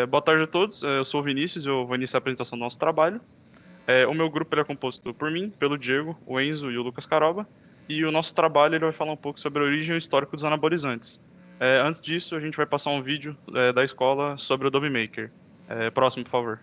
Boa tarde a todos, eu sou o Vinícius e eu vou iniciar a apresentação do nosso trabalho. O meu grupo ele é composto por mim, pelo Diego, o Enzo e o Lucas Caroba, e o nosso trabalho ele vai falar um pouco sobre a origem e o histórico dos anabolizantes. Antes disso, a gente vai passar um vídeo da escola sobre o Adobe Maker. Próximo, por favor.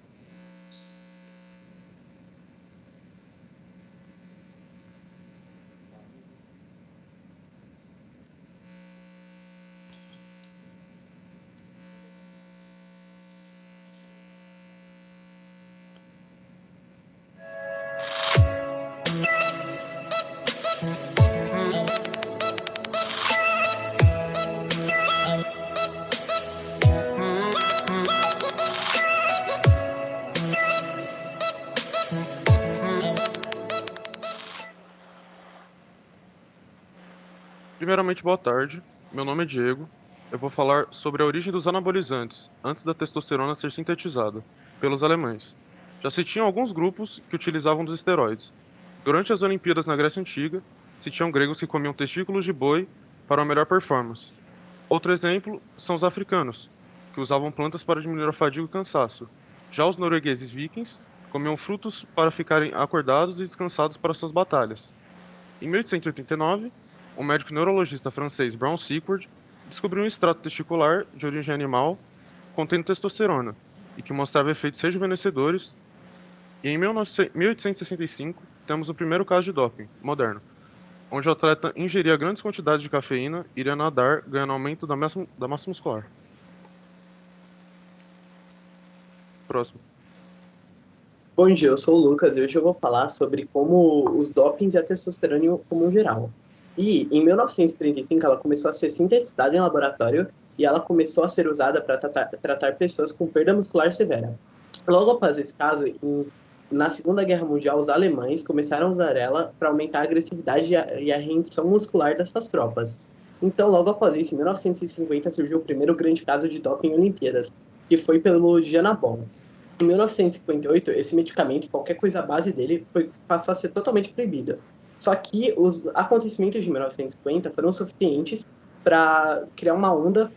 Primeiramente, boa tarde. Meu nome é Diego. Eu vou falar sobre a origem dos anabolizantes, antes da testosterona ser sintetizada, pelos alemães. Já se tinham alguns grupos que utilizavam dos esteroides. Durante as Olimpíadas na Grécia Antiga, se tinham gregos que comiam testículos de boi para uma melhor performance. Outro exemplo são os africanos, que usavam plantas para diminuir a fadiga e o cansaço. Já os noruegueses vikings comiam frutos para ficarem acordados e descansados para suas batalhas. Em 1889, o médico neurologista francês Brown Sequard descobriu um extrato testicular de origem animal contendo testosterona e que mostrava efeitos rejuvenescedores. E em 1865, temos o primeiro caso de doping moderno, onde o atleta ingeria grandes quantidades de cafeína e iria nadar, ganhando aumento da massa muscular. Próximo. Bom dia, eu sou o Lucas e hoje eu vou falar sobre como os dopings e a testosterona como um geral. E em 1935 ela começou a ser sintetizada em laboratório e ela começou a ser usada para tratar pessoas com perda muscular severa. Logo após esse caso, na Segunda Guerra Mundial, os alemães começaram a usar ela para aumentar a agressividade e a rendição muscular dessas tropas. Então, logo após isso, em 1950, surgiu o primeiro grande caso de doping em Olimpíadas, que foi pelo Gianabol. Em 1958, esse medicamento, qualquer coisa à base dele, passou a ser totalmente proibido. Só que os acontecimentos de 1950 foram suficientes para criar uma onda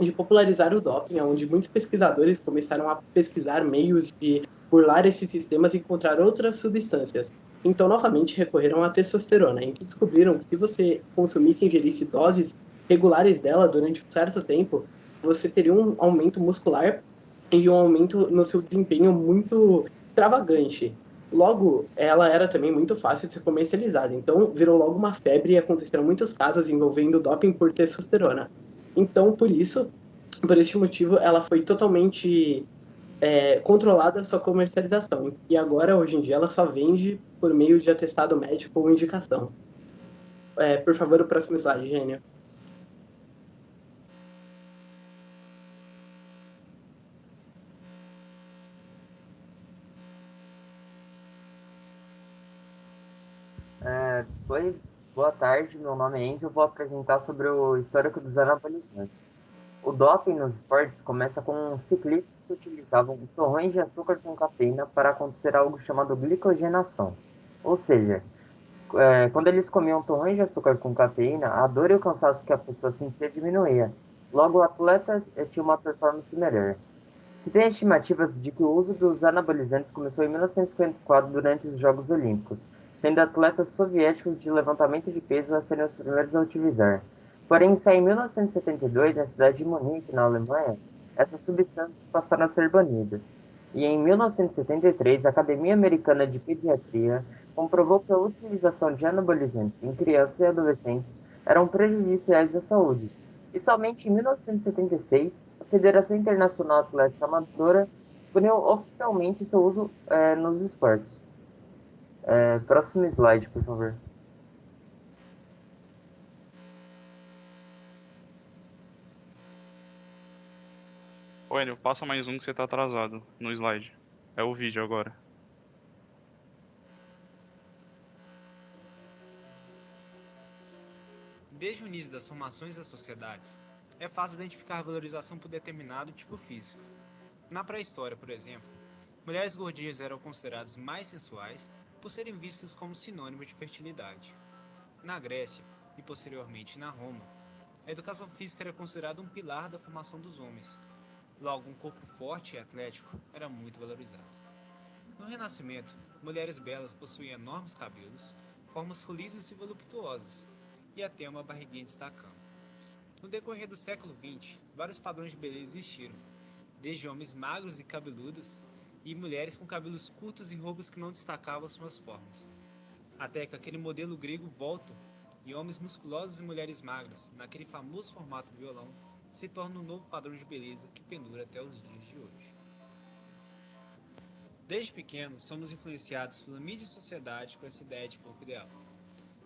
de popularizar o doping, onde muitos pesquisadores começaram a pesquisar meios de burlar esses sistemas e encontrar outras substâncias. Então, novamente, recorreram à testosterona, em que descobriram que se você consumisse e ingerisse doses regulares dela durante um certo tempo, você teria um aumento muscular e um aumento no seu desempenho muito extravagante. Logo, ela era também muito fácil de ser comercializada, então virou logo uma febre e aconteceram muitos casos envolvendo doping por testosterona. Então, por este motivo, ela foi totalmente controlada a sua comercialização. E agora, hoje em dia, ela só vende por meio de atestado médico ou indicação. Por favor, o próximo slide, Gênio. Oi, boa tarde, meu nome é Enzo, eu vou apresentar sobre o histórico dos anabolizantes. O doping nos esportes começa com ciclistas que utilizavam torrões de açúcar com cafeína para acontecer algo chamado glicogenação. Ou seja, quando eles comiam torrões de açúcar com cafeína, a dor e o cansaço que a pessoa sentia diminuía. Logo, o atleta tinha uma performance melhor. Se tem estimativas de que o uso dos anabolizantes começou em 1954 durante os Jogos Olímpicos, sendo atletas soviéticos de levantamento de peso a serem os primeiros a utilizar. Porém, só em 1972, na cidade de Munique, na Alemanha, essas substâncias passaram a ser banidas. E em 1973, a Academia Americana de Pediatria comprovou que a utilização de anabolizantes em crianças e adolescentes eram prejudiciais à saúde. E somente em 1976, a Federação Internacional Atlética Amadora puniu oficialmente seu uso nos esportes. Próximo slide, por favor. Ô, Enio, passa mais um que você tá atrasado no slide. É o vídeo agora. Desde o início das formações das sociedades, é fácil identificar a valorização por determinado tipo físico. Na pré-história, por exemplo, mulheres gordinhas eram consideradas mais sensuais por serem vistas como sinônimo de fertilidade. Na Grécia, e posteriormente na Roma, a educação física era considerada um pilar da formação dos homens. Logo, um corpo forte e atlético era muito valorizado. No Renascimento, mulheres belas possuíam enormes cabelos, formas lisas e voluptuosas, e até uma barriguinha destacando. No decorrer do século XX, vários padrões de beleza existiram, desde homens magros e cabeludos, e mulheres com cabelos curtos e roupas que não destacavam suas formas. Até que aquele modelo grego volta, e homens musculosos e mulheres magras, naquele famoso formato violão, se torna um novo padrão de beleza que pendura até os dias de hoje. Desde pequenos, somos influenciados pela mídia e sociedade com essa ideia de corpo ideal.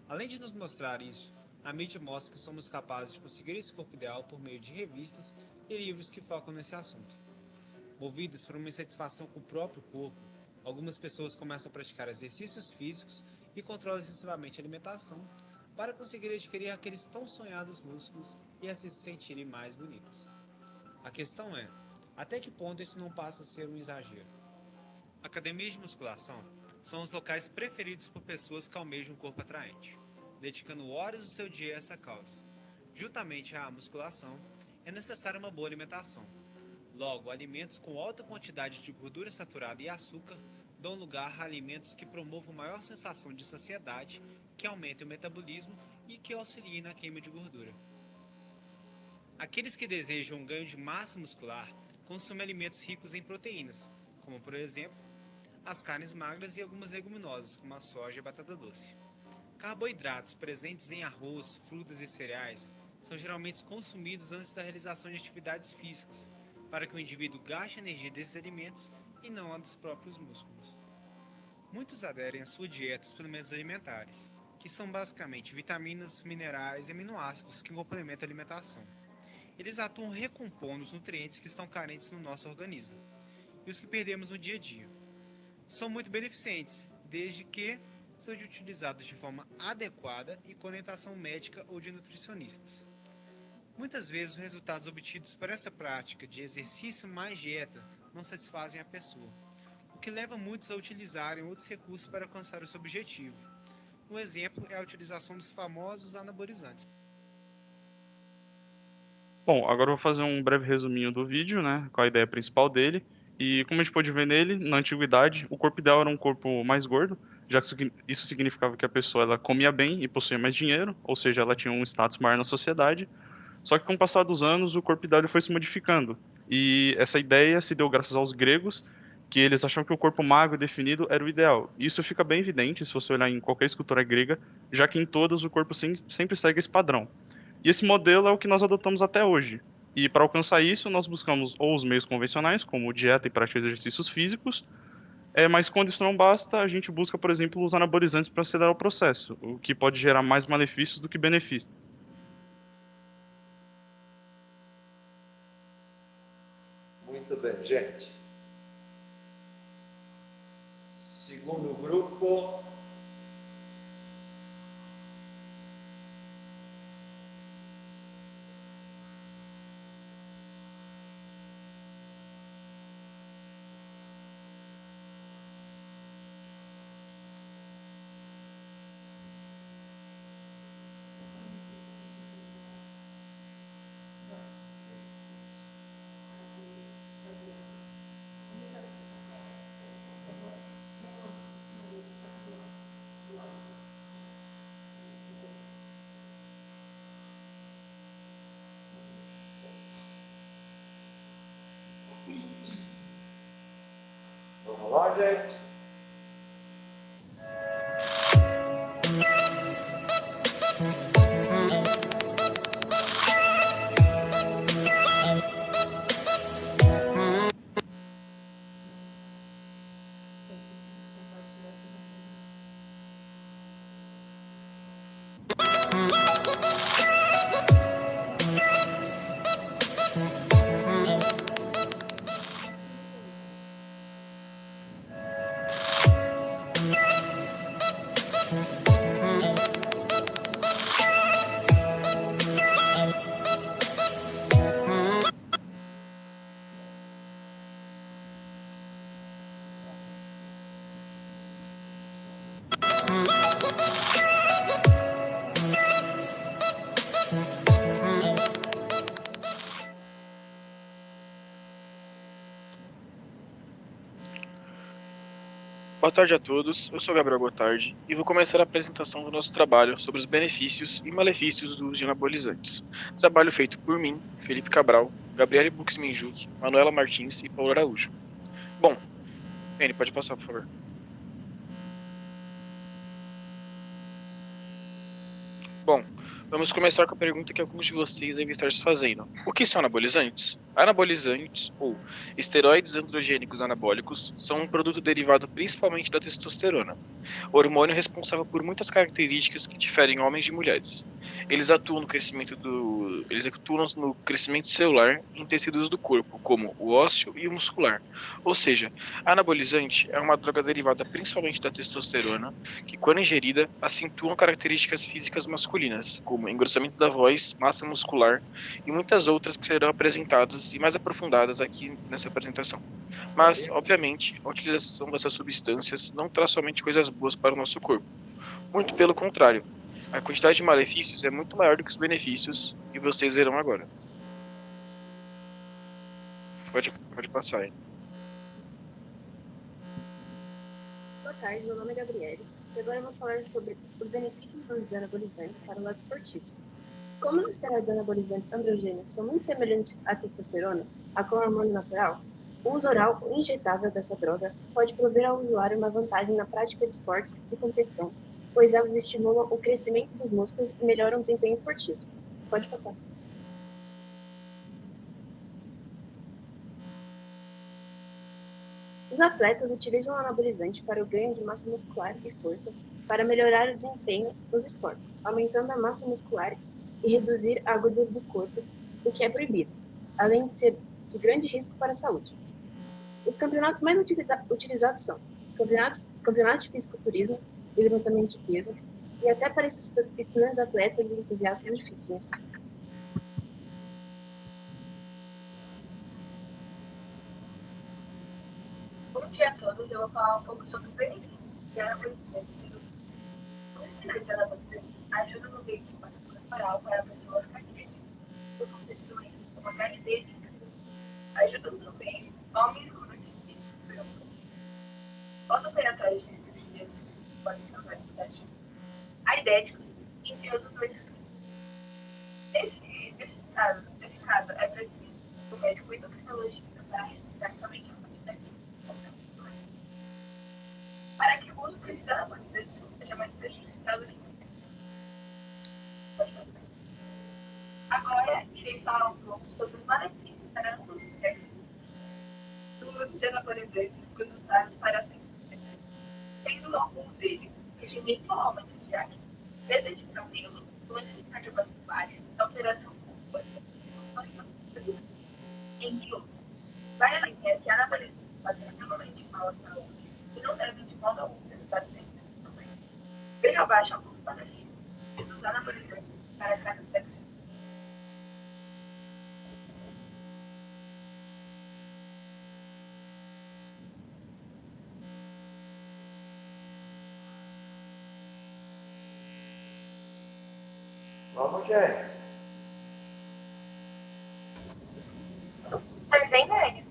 Além de nos mostrar isso, a mídia mostra que somos capazes de conseguir esse corpo ideal por meio de revistas e livros que focam nesse assunto. Movidas por uma insatisfação com o próprio corpo, algumas pessoas começam a praticar exercícios físicos e controlam excessivamente a alimentação para conseguir adquirir aqueles tão sonhados músculos e assim se sentirem mais bonitos. A questão é, até que ponto isso não passa a ser um exagero? Academias de musculação são os locais preferidos por pessoas que almejam um corpo atraente, dedicando horas do seu dia a essa causa. Juntamente à musculação, é necessária uma boa alimentação. Logo, alimentos com alta quantidade de gordura saturada e açúcar dão lugar a alimentos que promovam maior sensação de saciedade, que aumentem o metabolismo e que auxiliem na queima de gordura. Aqueles que desejam um ganho de massa muscular consomem alimentos ricos em proteínas, como por exemplo, as carnes magras e algumas leguminosas, como a soja e a batata doce. Carboidratos presentes em arroz, frutas e cereais são geralmente consumidos antes da realização de atividades físicas, para que o indivíduo gaste a energia desses alimentos e não a dos próprios músculos. Muitos aderem à sua dieta suplementos alimentares, que são basicamente vitaminas, minerais e aminoácidos que complementam a alimentação. Eles atuam recompondo os nutrientes que estão carentes no nosso organismo e os que perdemos no dia a dia. São muito beneficentes, desde que sejam utilizados de forma adequada e com orientação médica ou de nutricionistas. Muitas vezes, os resultados obtidos por essa prática de exercício mais dieta não satisfazem a pessoa, o que leva muitos a utilizarem outros recursos para alcançar esse objetivo. Um exemplo é a utilização dos famosos anabolizantes. Bom, agora eu vou fazer um breve resuminho do vídeo, né, com a ideia principal dele. E como a gente pode ver nele, na antiguidade, o corpo ideal era um corpo mais gordo, já que isso significava que a pessoa ela comia bem e possuía mais dinheiro, ou seja, ela tinha um status maior na sociedade. Só que com o passar dos anos, o corpo ideal foi se modificando. E essa ideia se deu graças aos gregos, que eles achavam que o corpo magro e definido era o ideal. E isso fica bem evidente se você olhar em qualquer escultura grega, já que em todas o corpo sempre segue esse padrão. E esse modelo é o que nós adotamos até hoje. E para alcançar isso, nós buscamos ou os meios convencionais, como dieta e prática de exercícios físicos, mas quando isso não basta, a gente busca, por exemplo, os anabolizantes para acelerar o processo, o que pode gerar mais malefícios do que benefícios. Muito bem, gente. Segundo grupo. Vamos lá, gente. Boa tarde a todos, eu sou Gabriel Gotardi e vou começar a apresentação do nosso trabalho sobre os benefícios e malefícios do uso de anabolizantes. Trabalho feito por mim, Felipe Cabral, Gabriele Buxminjuk, Manuela Martins e Paulo Araújo. Bom, Penny, pode passar, por favor. Bom, vamos começar com a pergunta que alguns de vocês devem estar se fazendo. O que são anabolizantes? Anabolizantes, ou esteroides androgênicos anabólicos, são um produto derivado principalmente da testosterona, hormônio responsável por muitas características que diferem homens de mulheres. Eles atuam no crescimento celular em tecidos do corpo, como o ósseo e o muscular. Ou seja, anabolizante é uma droga derivada principalmente da testosterona, que quando ingerida acentuam características físicas masculinas, como engrossamento da voz, massa muscular e muitas outras que serão apresentadas e mais aprofundadas aqui nessa apresentação. Mas, obviamente, a utilização dessas substâncias não traz somente coisas boas para o nosso corpo. Muito pelo contrário. A quantidade de malefícios é muito maior do que os benefícios, e vocês verão agora. Pode passar aí. Boa tarde, meu nome é Gabriele e agora eu vou falar sobre os benefícios do uso de anabolizantes para o lado esportivo. Como os esteroides anabolizantes androgênicos são muito semelhantes à testosterona, a qual é um hormônio natural, o uso oral ou injetável dessa droga pode prover ao usuário uma vantagem na prática de esportes e competição, pois elas estimulam o crescimento dos músculos e melhoram o desempenho esportivo. Pode passar. Os atletas utilizam o anabolizante para o ganho de massa muscular e força para melhorar o desempenho nos esportes, aumentando a massa muscular e reduzir a gordura do corpo, o que é proibido, além de ser de grande risco para a saúde. Os campeonatos mais utilizados são campeonatos de fisiculturismo e levantamento de peso, e até para estudantes, atletas e entusiastas de fitness. Bom dia a todos, eu vou falar um pouco sobre os benefícios de anabolizantes. Os esteroides anabolizantes ajudam no ganho de massa corporal para pessoas carentes, por conta de doenças como HIV e câncer. Ajudam também homens com deficiência. Posso ter atrás de cirurgia que podem causar infecção, aidéticos, entre outros doenças. Nesse caso, é preciso o médico endocrinologista para realizar somente a quantidade de para que o uso desses anabolizantes não seja mais prejudicial do que pode fazer. Agora, irei falar um pouco sobre os malefícios para ambos os sexos do uso de anabolizantes quando usados para fins, sendo algum deles surgimento ou aumento de acne, perda de cabelo, doenças cardiovasculares, alteração corporal, entre outros. Vale lembrar que anabolizantes fazem realmente mal à saúde e não devem de modo algum ser usados sem também. Veja abaixo alguns benefícios dos anabolizantes para cada sexo. Vamos, gente. Tá vendo ele?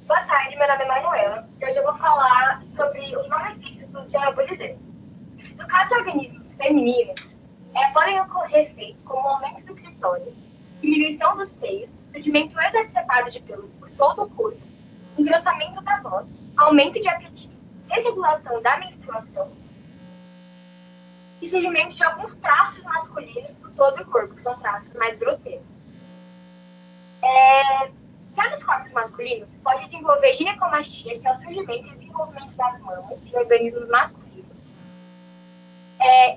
Boa tarde, meu nome é Manuela. Hoje eu vou falar sobre os malefícios dos anabolizantes. No caso de organismos femininos, podem ocorrer efeitos como aumento do clitóris, diminuição dos seios, surgimento exacerbado de pelos por todo o corpo, engrossamento da voz, aumento de apetite, desregulação da menstruação e surgimento de alguns traços masculinos por todo o corpo, que são traços mais grosseiros. Já nos corpos masculinos, pode desenvolver ginecomastia, que é o surgimento e desenvolvimento das mamas em organismos masculinos,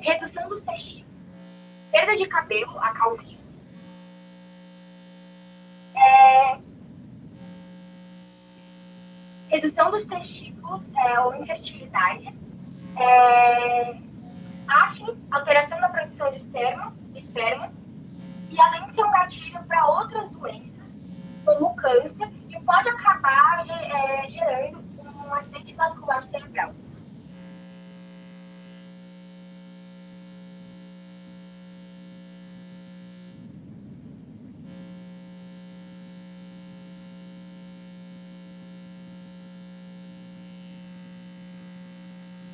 redução dos testículos, perda de cabelo, a calvície, redução dos testículos ou infertilidade, acne, alteração na produção de esperma, e além de ser um gatilho para outras doenças, como o câncer, e pode acabar gerando um acidente vascular cerebral.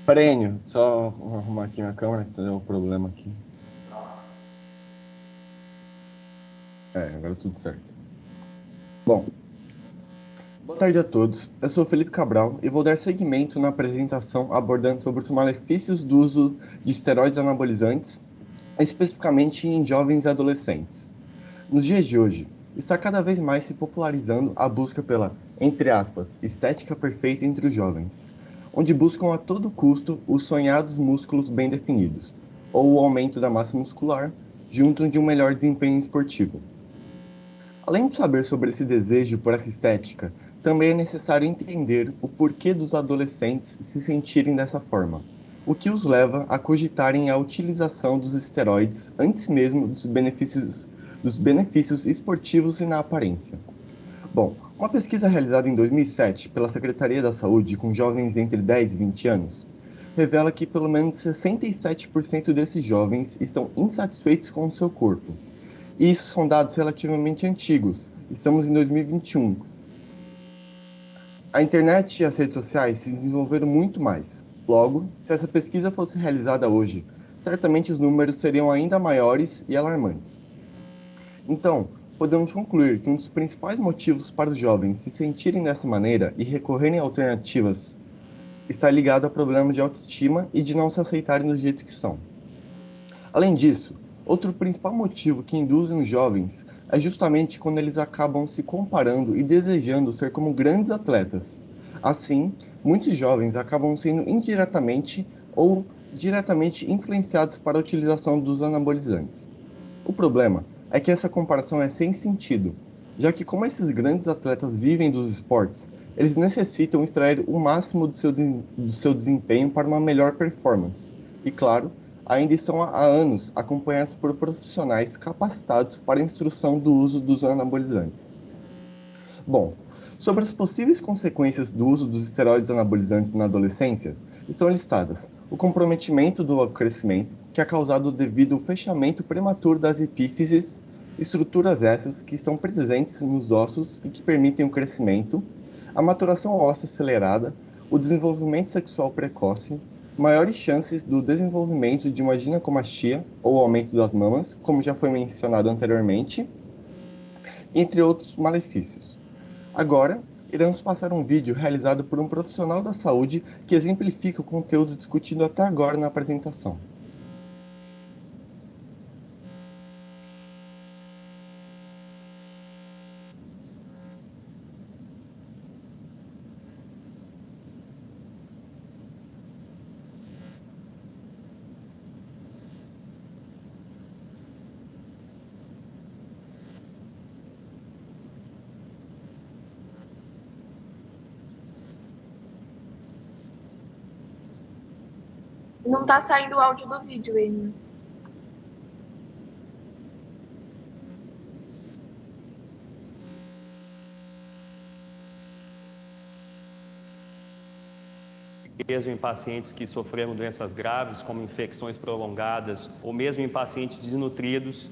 Pera aí, Enio, só arrumar aqui minha câmera, que deu um problema aqui. Agora tudo certo. Bom, boa tarde a todos. Eu sou o Felipe Cabral e vou dar seguimento na apresentação abordando sobre os malefícios do uso de esteroides anabolizantes, especificamente em jovens e adolescentes. Nos dias de hoje, está cada vez mais se popularizando a busca pela, entre aspas, estética perfeita entre os jovens, onde buscam a todo custo os sonhados músculos bem definidos, ou o aumento da massa muscular, junto de um melhor desempenho esportivo. Além de saber sobre esse desejo por essa estética, também é necessário entender o porquê dos adolescentes se sentirem dessa forma, o que os leva a cogitarem a utilização dos esteroides antes mesmo dos benefícios esportivos e na aparência. Bom, uma pesquisa realizada em 2007 pela Secretaria da Saúde com jovens entre 10 e 20 anos revela que pelo menos 67% desses jovens estão insatisfeitos com o seu corpo. E isso são dados relativamente antigos, estamos em 2021. A internet e as redes sociais se desenvolveram muito mais. Logo, se essa pesquisa fosse realizada hoje, certamente os números seriam ainda maiores e alarmantes. Então, podemos concluir que um dos principais motivos para os jovens se sentirem dessa maneira e recorrerem a alternativas está ligado a problemas de autoestima e de não se aceitarem do jeito que são. Além disso, outro principal motivo que induzem os jovens é justamente quando eles acabam se comparando e desejando ser como grandes atletas. Assim, muitos jovens acabam sendo indiretamente ou diretamente influenciados para a utilização dos anabolizantes. O problema é que essa comparação é sem sentido, já que como esses grandes atletas vivem dos esportes, eles necessitam extrair o máximo do seu desempenho para uma melhor performance. E claro, ainda estão há anos acompanhados por profissionais capacitados para a instrução do uso dos anabolizantes. Bom, sobre as possíveis consequências do uso dos esteroides anabolizantes na adolescência, estão listadas o comprometimento do crescimento, que é causado devido ao fechamento prematuro das epífises, estruturas essas que estão presentes nos ossos e que permitem o crescimento, a maturação óssea acelerada, o desenvolvimento sexual precoce, maiores chances do desenvolvimento de uma ginecomastia ou aumento das mamas, como já foi mencionado anteriormente, entre outros malefícios. Agora, iremos passar um vídeo realizado por um profissional da saúde que exemplifica o conteúdo discutido até agora na apresentação. Não tá saindo o áudio do vídeo, Enio. Mesmo em pacientes que sofreram doenças graves, como infecções prolongadas, ou mesmo em pacientes desnutridos,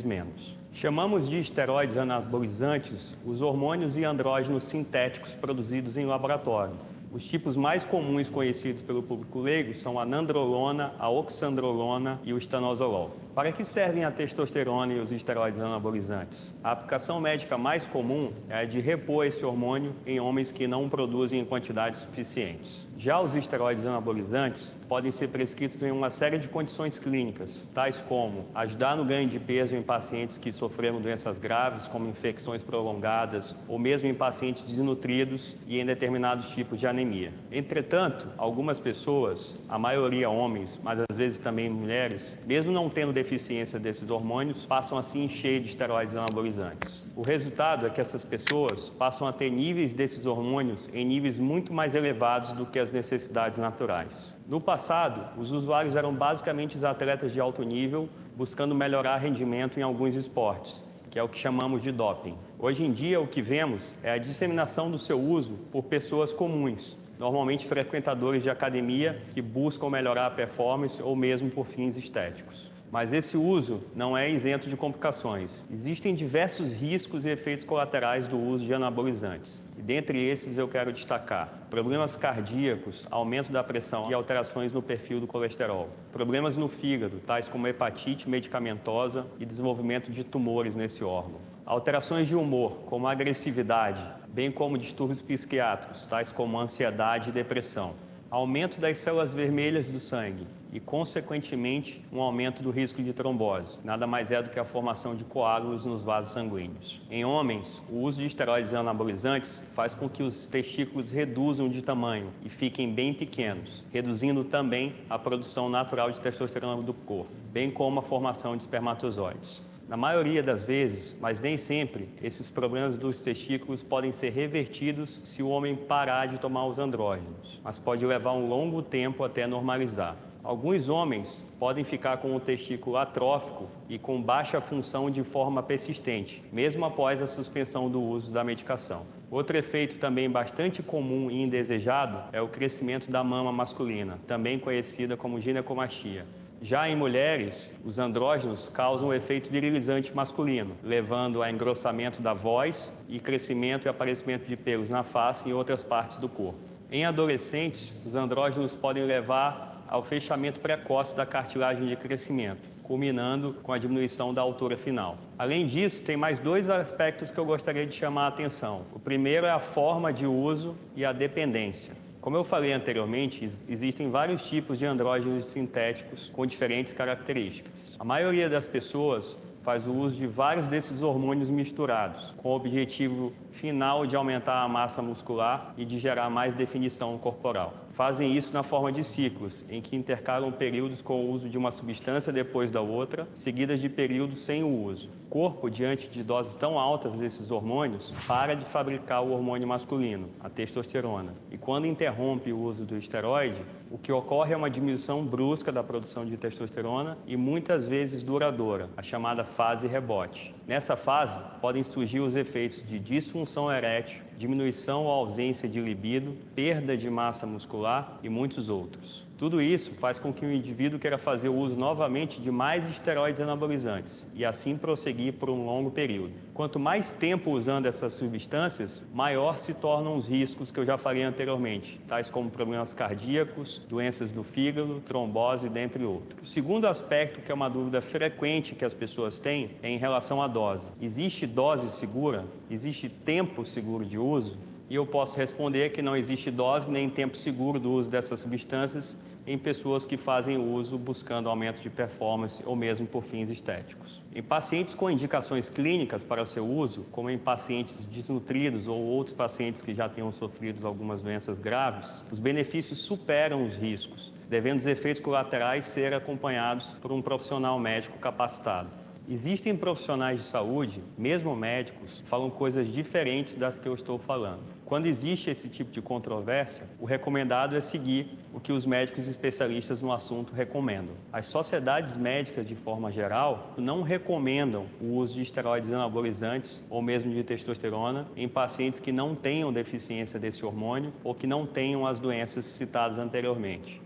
menos. Chamamos de esteroides anabolizantes os hormônios e andrógenos sintéticos produzidos em laboratório. Os tipos mais comuns conhecidos pelo público leigo são a nandrolona, a oxandrolona e o estanozolol. Para que servem a testosterona e os esteroides anabolizantes? A aplicação médica mais comum é a de repor esse hormônio em homens que não o produzem em quantidades suficientes. Já os esteroides anabolizantes podem ser prescritos em uma série de condições clínicas, tais como ajudar no ganho de peso em pacientes que sofreram doenças graves, como infecções prolongadas, ou mesmo em pacientes desnutridos e em determinados tipos de anemia. Entretanto, algumas pessoas, a maioria homens, mas às vezes também mulheres, mesmo não tendo deficiência desses hormônios, passam a se encher de esteroides anabolizantes. O resultado é que essas pessoas passam a ter níveis desses hormônios em níveis muito mais elevados do que as necessidades naturais. No passado, os usuários eram basicamente os atletas de alto nível, buscando melhorar rendimento em alguns esportes, que é o que chamamos de doping. Hoje em dia, o que vemos é a disseminação do seu uso por pessoas comuns, normalmente frequentadores de academia que buscam melhorar a performance ou mesmo por fins estéticos. Mas esse uso não é isento de complicações. Existem diversos riscos e efeitos colaterais do uso de anabolizantes. E dentre esses eu quero destacar problemas cardíacos, aumento da pressão e alterações no perfil do colesterol. Problemas no fígado, tais como hepatite medicamentosa e desenvolvimento de tumores nesse órgão. Alterações de humor, como agressividade, bem como distúrbios psiquiátricos, tais como ansiedade e depressão. Aumento das células vermelhas do sangue e, consequentemente, um aumento do risco de trombose. Nada mais é do que a formação de coágulos nos vasos sanguíneos. Em homens, o uso de esteroides anabolizantes faz com que os testículos reduzam de tamanho e fiquem bem pequenos, reduzindo também a produção natural de testosterona do corpo, bem como a formação de espermatozoides. Na maioria das vezes, mas nem sempre, esses problemas dos testículos podem ser revertidos se o homem parar de tomar os andrógenos, mas pode levar um longo tempo até normalizar. Alguns homens podem ficar com o testículo atrófico e com baixa função de forma persistente, mesmo após a suspensão do uso da medicação. Outro efeito também bastante comum e indesejado é o crescimento da mama masculina, também conhecida como ginecomastia. Já em mulheres, os andrógenos causam um efeito virilizante masculino, levando a engrossamento da voz e crescimento e aparecimento de pelos na face e em outras partes do corpo. Em adolescentes, os andrógenos podem levar ao fechamento precoce da cartilagem de crescimento, culminando com a diminuição da altura final. Além disso, tem mais dois aspectos que eu gostaria de chamar a atenção. O primeiro é a forma de uso e a dependência. Como eu falei anteriormente, existem vários tipos de andrógenos sintéticos com diferentes características. A maioria das pessoas faz o uso de vários desses hormônios misturados, com o objetivo final de aumentar a massa muscular e de gerar mais definição corporal. Fazem isso na forma de ciclos, em que intercalam períodos com o uso de uma substância depois da outra, seguidas de períodos sem o uso. O corpo, diante de doses tão altas desses hormônios, para de fabricar o hormônio masculino, a testosterona. E quando interrompe o uso do esteroide, o que ocorre é uma diminuição brusca da produção de testosterona e muitas vezes duradoura, a chamada fase rebote. Nessa fase, podem surgir os efeitos de disfunção erétil, diminuição ou ausência de libido, perda de massa muscular e muitos outros. Tudo isso faz com que o indivíduo queira fazer o uso novamente de mais esteroides anabolizantes e assim prosseguir por um longo período. Quanto mais tempo usando essas substâncias, maior se tornam os riscos que eu já falei anteriormente, tais como problemas cardíacos, doenças do fígado, trombose, dentre outros. O segundo aspecto, que é uma dúvida frequente que as pessoas têm, é em relação à dose. Existe dose segura? Existe tempo seguro de uso? E eu posso responder que não existe dose nem tempo seguro do uso dessas substâncias em pessoas que fazem uso buscando aumento de performance ou mesmo por fins estéticos. Em pacientes com indicações clínicas para o seu uso, como em pacientes desnutridos ou outros pacientes que já tenham sofrido algumas doenças graves, os benefícios superam os riscos, devendo os efeitos colaterais ser acompanhados por um profissional médico capacitado. Existem profissionais de saúde, mesmo médicos, falam coisas diferentes das que eu estou falando. Quando existe esse tipo de controvérsia, o recomendado é seguir o que os médicos especialistas no assunto recomendam. As sociedades médicas, de forma geral, não recomendam o uso de esteroides anabolizantes ou mesmo de testosterona em pacientes que não tenham deficiência desse hormônio ou que não tenham as doenças citadas anteriormente.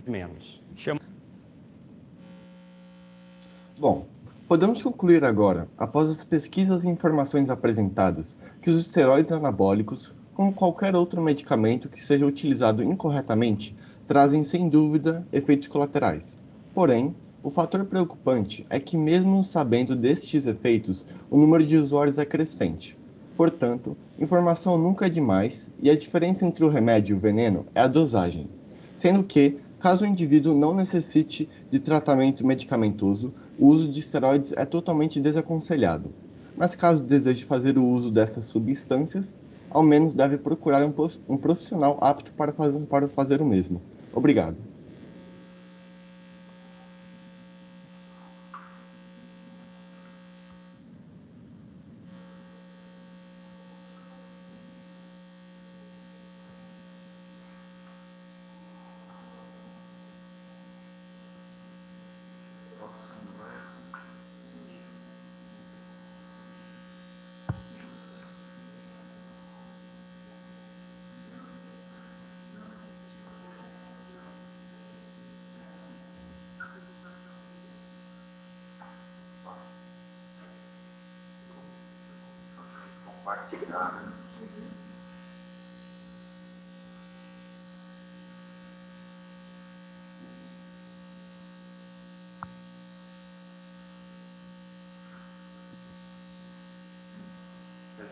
Menos. Bom, podemos concluir agora, após as pesquisas e informações apresentadas, que os esteroides anabólicos, como qualquer outro medicamento que seja utilizado incorretamente, trazem sem dúvida efeitos colaterais. Porém, o fator preocupante é que, mesmo sabendo destes efeitos, o número de usuários é crescente. Portanto, informação nunca é demais e a diferença entre o remédio e o veneno é a dosagem. Sendo que, caso o indivíduo não necessite de tratamento medicamentoso, o uso de esteroides é totalmente desaconselhado. Mas caso deseje fazer o uso dessas substâncias, ao menos deve procurar um profissional apto para fazer o mesmo. Obrigado. Compartilhar.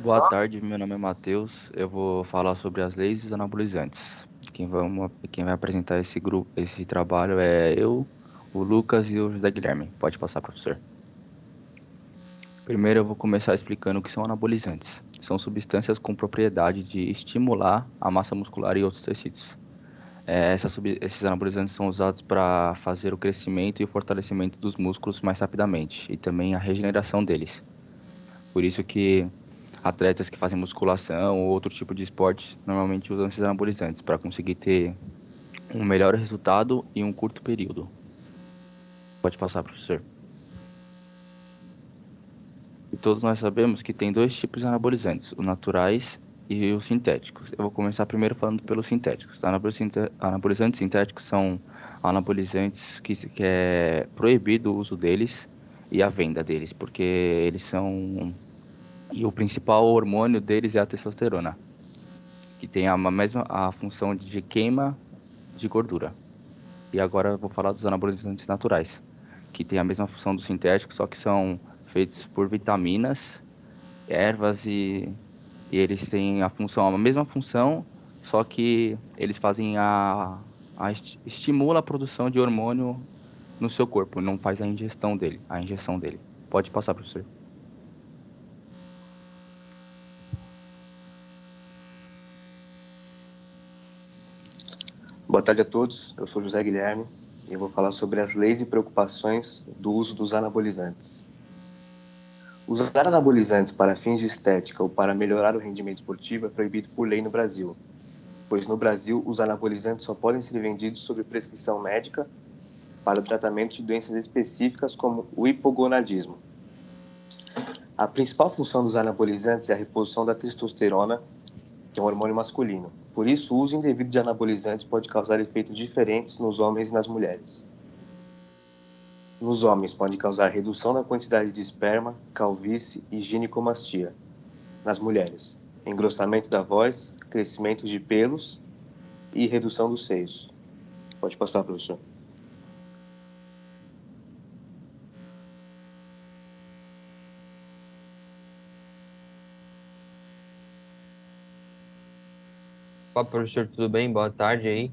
Boa tarde, meu nome é Matheus. Eu vou falar sobre as leis e os anabolizantes. Quem vai apresentar esse trabalho é eu, o Lucas e o José Guilherme. Pode passar, professor. Primeiro eu vou começar explicando o que são anabolizantes. São substâncias com propriedade de estimular a massa muscular e outros tecidos. Esses anabolizantes são usados para fazer o crescimento e o fortalecimento dos músculos mais rapidamente e também a regeneração deles. Por isso que atletas que fazem musculação ou outro tipo de esporte normalmente usam esses anabolizantes para conseguir ter um melhor resultado em um curto período. Pode passar, professor. E todos nós sabemos que tem dois tipos de anabolizantes, os naturais e os sintéticos. Eu vou começar primeiro falando pelos sintéticos. Anabolizantes sintéticos são anabolizantes que é proibido o uso deles e a venda deles, porque eles são... E o principal hormônio deles é a testosterona, que tem a função de queima de gordura. E agora eu vou falar dos anabolizantes naturais, que tem a mesma função dos sintéticos, só que são feitos por vitaminas, ervas e eles têm a mesma função, só que eles fazem estimula a produção de hormônio no seu corpo, não faz a injeção dele. Pode passar, professor. Boa tarde a todos, eu sou José Guilherme e eu vou falar sobre as leis e preocupações do uso dos anabolizantes. Usar anabolizantes para fins de estética ou para melhorar o rendimento esportivo é proibido por lei no Brasil, pois no Brasil os anabolizantes só podem ser vendidos sob prescrição médica para o tratamento de doenças específicas como o hipogonadismo. A principal função dos anabolizantes é a reposição da testosterona, que é um hormônio masculino. Por isso, o uso indevido de anabolizantes pode causar efeitos diferentes nos homens e nas mulheres. Nos homens, pode causar redução na quantidade de esperma, calvície e ginecomastia. Nas mulheres, engrossamento da voz, crescimento de pelos e redução dos seios. Pode passar, professor. Olá, professor, tudo bem? Boa tarde aí.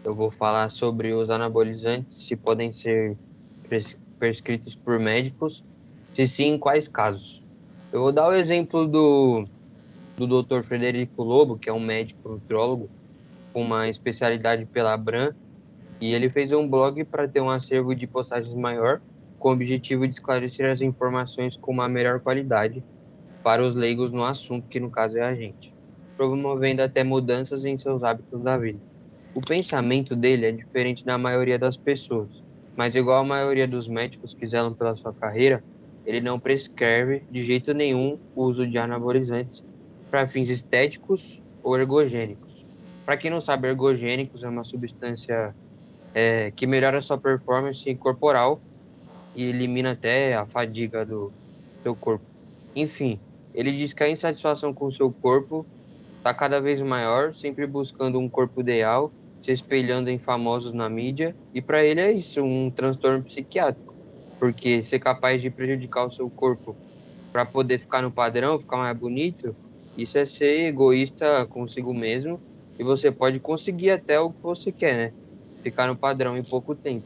Eu vou falar sobre os anabolizantes, se podem ser prescritos por médicos, se sim, em quais casos. Eu vou dar o exemplo do Dr. Frederico Lobo, que é um médico nutrólogo com uma especialidade pela Abram, e ele fez um blog para ter um acervo de postagens maior, com o objetivo de esclarecer as informações com uma melhor qualidade para os leigos no assunto, que no caso é a gente, promovendo até mudanças em seus hábitos da vida. O pensamento dele é diferente da maioria das pessoas, mas igual a maioria dos médicos que zelam pela sua carreira, ele não prescreve de jeito nenhum o uso de anabolizantes para fins estéticos ou ergogênicos. Para quem não sabe, ergogênicos é uma substância que melhora a sua performance corporal e elimina até a fadiga do seu corpo. Enfim, ele diz que a insatisfação com o seu corpo está cada vez maior, sempre buscando um corpo ideal, se espelhando em famosos na mídia, e para ele é isso, um transtorno psiquiátrico, porque ser capaz de prejudicar o seu corpo para poder ficar no padrão, ficar mais bonito, isso é ser egoísta consigo mesmo, e você pode conseguir até o que você quer, né? Ficar no padrão em pouco tempo,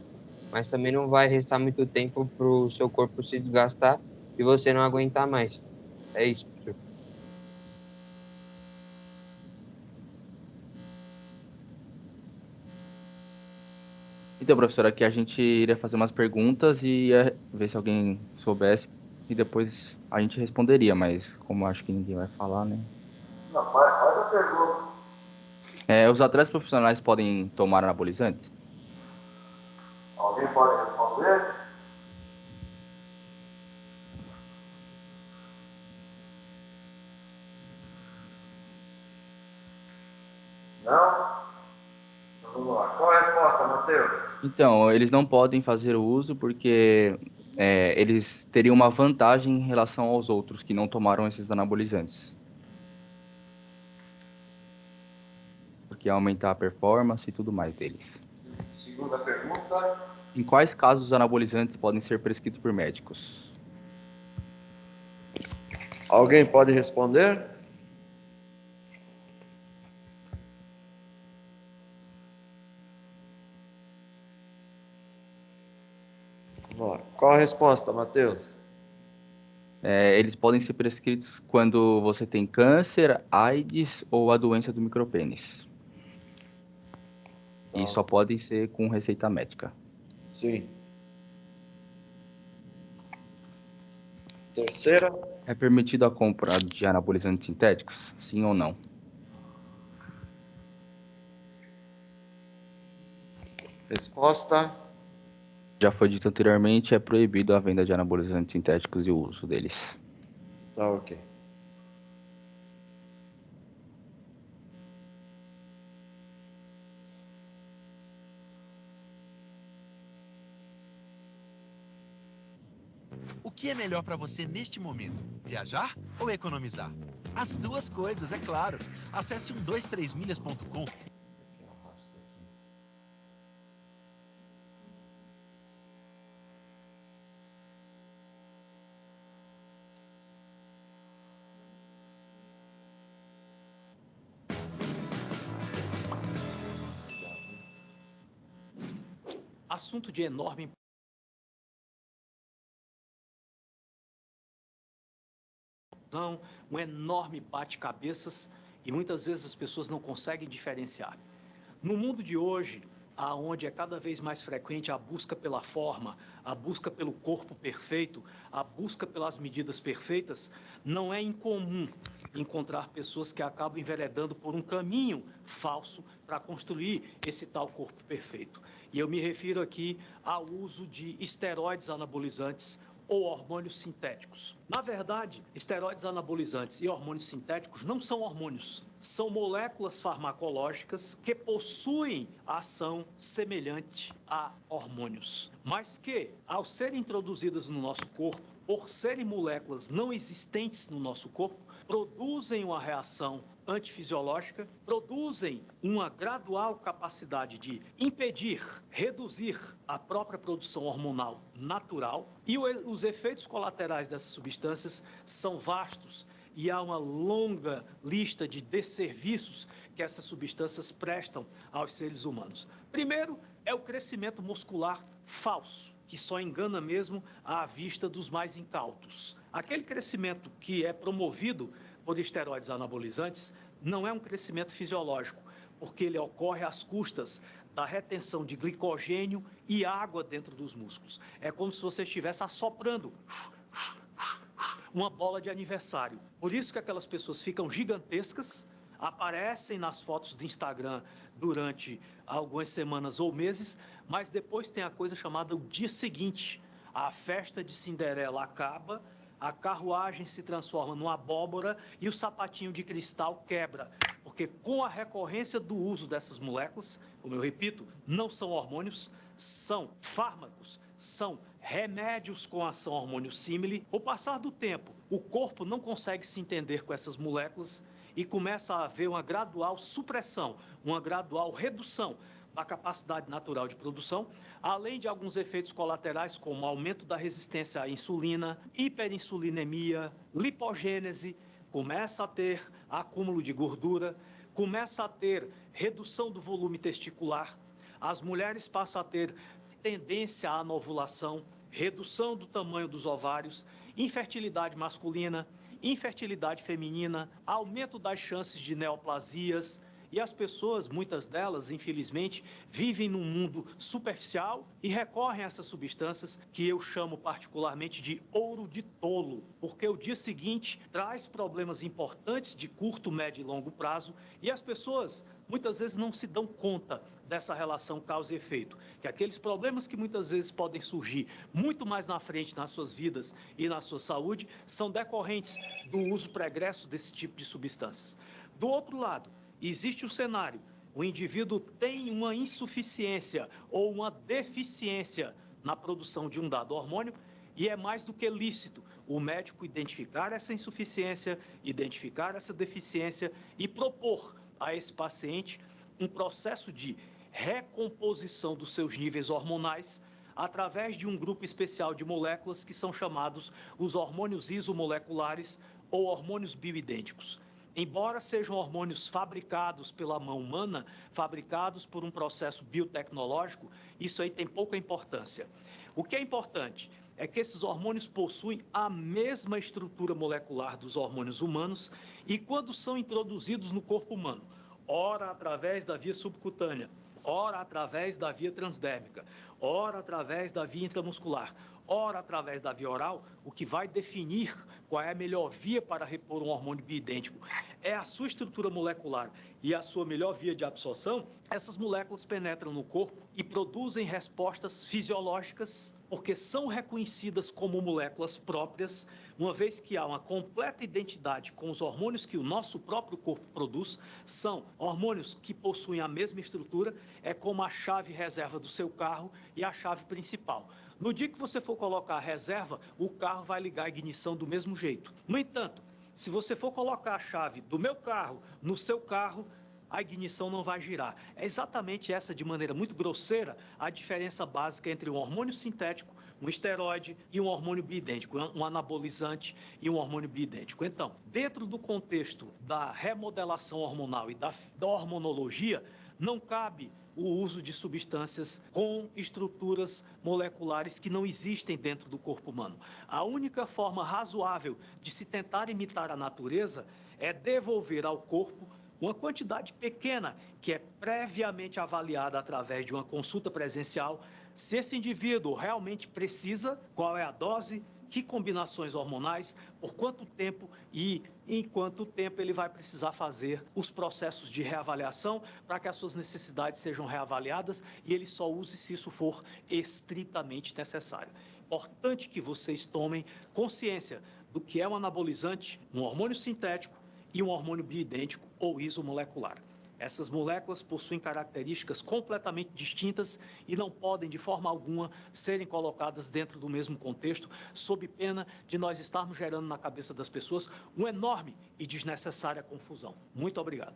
mas também não vai restar muito tempo para o seu corpo se desgastar e você não aguentar mais. É isso, professor. Então, professor, aqui a gente iria fazer umas perguntas e ia ver se alguém soubesse e depois a gente responderia, mas como acho que ninguém vai falar, né? Não, faz a pergunta. Os atletas profissionais podem tomar anabolizantes? Alguém pode responder? Não? Então vamos lá. Qual a resposta, Matheus? Então, eles não podem fazer o uso porque eles teriam uma vantagem em relação aos outros que não tomaram esses anabolizantes. que é aumentar a performance e tudo mais deles. Segunda pergunta. Em quais casos os anabolizantes podem ser prescritos por médicos? Alguém pode responder? Vamos lá. Qual a resposta, Matheus? Eles podem ser prescritos quando você tem câncer, AIDS ou a doença do micropênis. E só podem ser com receita médica. Sim. Terceira. É permitido a compra de anabolizantes sintéticos? Sim ou não? Resposta. Já foi dito anteriormente, é proibido a venda de anabolizantes sintéticos e o uso deles. Tá ok. O que é melhor para você neste momento? Viajar ou economizar? As duas coisas, é claro. Acesse 123milhas.com. Assunto de enorme um enorme bate-cabeças e muitas vezes as pessoas não conseguem diferenciar. No mundo de hoje, aonde é cada vez mais frequente a busca pela forma, a busca pelo corpo perfeito, a busca pelas medidas perfeitas, não é incomum encontrar pessoas que acabam enveredando por um caminho falso para construir esse tal corpo perfeito. E eu me refiro aqui ao uso de esteroides anabolizantes ou hormônios sintéticos. Na verdade, esteroides anabolizantes e hormônios sintéticos não são hormônios, são moléculas farmacológicas que possuem ação semelhante a hormônios, mas que, ao serem introduzidas no nosso corpo, por serem moléculas não existentes no nosso corpo, produzem uma reação antifisiológica, produzem uma gradual capacidade de impedir, reduzir a própria produção hormonal natural e os efeitos colaterais dessas substâncias são vastos e há uma longa lista de desserviços que essas substâncias prestam aos seres humanos. Primeiro é o crescimento muscular falso, que só engana mesmo à vista dos mais incautos. Aquele crescimento que é promovido por esteroides anabolizantes não é um crescimento fisiológico, porque ele ocorre às custas da retenção de glicogênio e água dentro dos músculos. É como se você estivesse assoprando uma bola de aniversário. Por isso que aquelas pessoas ficam gigantescas, aparecem nas fotos do Instagram durante algumas semanas ou meses, mas depois tem a coisa chamada o dia seguinte. A festa de Cinderela acaba, a carruagem se transforma numa abóbora e o sapatinho de cristal quebra. Porque com a recorrência do uso dessas moléculas, como eu repito, não são hormônios, são fármacos, são remédios com ação hormônio símile. Ao passar do tempo, o corpo não consegue se entender com essas moléculas e começa a haver uma gradual supressão, uma gradual redução da capacidade natural de produção, além de alguns efeitos colaterais como aumento da resistência à insulina, hiperinsulinemia, lipogênese, começa a ter acúmulo de gordura, começa a ter redução do volume testicular, as mulheres passam a ter tendência à anovulação, redução do tamanho dos ovários, infertilidade masculina, infertilidade feminina, aumento das chances de neoplasias. E as pessoas, muitas delas, infelizmente, vivem num mundo superficial e recorrem a essas substâncias que eu chamo particularmente de ouro de tolo, porque o dia seguinte traz problemas importantes de curto, médio e longo prazo e as pessoas muitas vezes não se dão conta dessa relação causa e efeito, que aqueles problemas que muitas vezes podem surgir muito mais na frente nas suas vidas e na sua saúde são decorrentes do uso pregresso desse tipo de substâncias. Do outro lado, existe o cenário, o indivíduo tem uma insuficiência ou uma deficiência na produção de um dado hormônio e é mais do que lícito o médico identificar essa insuficiência, identificar essa deficiência e propor a esse paciente um processo de recomposição dos seus níveis hormonais através de um grupo especial de moléculas que são chamados os hormônios isomoleculares ou hormônios bioidênticos. Embora sejam hormônios fabricados pela mão humana, fabricados por um processo biotecnológico, isso aí tem pouca importância. O que é importante é que esses hormônios possuem a mesma estrutura molecular dos hormônios humanos e quando são introduzidos no corpo humano, ora através da via subcutânea, ora através da via transdérmica, ora através da via intramuscular, ora através da via oral, o que vai definir qual é a melhor via para repor um hormônio bioidêntico é a sua estrutura molecular e a sua melhor via de absorção. Essas moléculas penetram no corpo e produzem respostas fisiológicas porque são reconhecidas como moléculas próprias, uma vez que há uma completa identidade com os hormônios que o nosso próprio corpo produz, são hormônios que possuem a mesma estrutura, é como a chave reserva do seu carro e a chave principal. No dia que você for colocar a reserva, o carro vai ligar a ignição do mesmo jeito. No entanto, se você for colocar a chave do meu carro no seu carro, a ignição não vai girar. É exatamente essa, de maneira muito grosseira, a diferença básica entre um hormônio sintético, um esteroide e um hormônio bioidêntico, um anabolizante e um hormônio bioidêntico. Então, dentro do contexto da remodelação hormonal e da hormonologia, não cabe o uso de substâncias com estruturas moleculares que não existem dentro do corpo humano. A única forma razoável de se tentar imitar a natureza é devolver ao corpo uma quantidade pequena que é previamente avaliada através de uma consulta presencial, se esse indivíduo realmente precisa, qual é a dose, que combinações hormonais, por quanto tempo e em quanto tempo ele vai precisar fazer os processos de reavaliação para que as suas necessidades sejam reavaliadas e ele só use se isso for estritamente necessário. Importante que vocês tomem consciência do que é um anabolizante, um hormônio sintético e um hormônio bioidêntico ou isomolecular. Essas moléculas possuem características completamente distintas e não podem, de forma alguma, serem colocadas dentro do mesmo contexto, sob pena de nós estarmos gerando na cabeça das pessoas uma enorme e desnecessária confusão. Muito obrigado.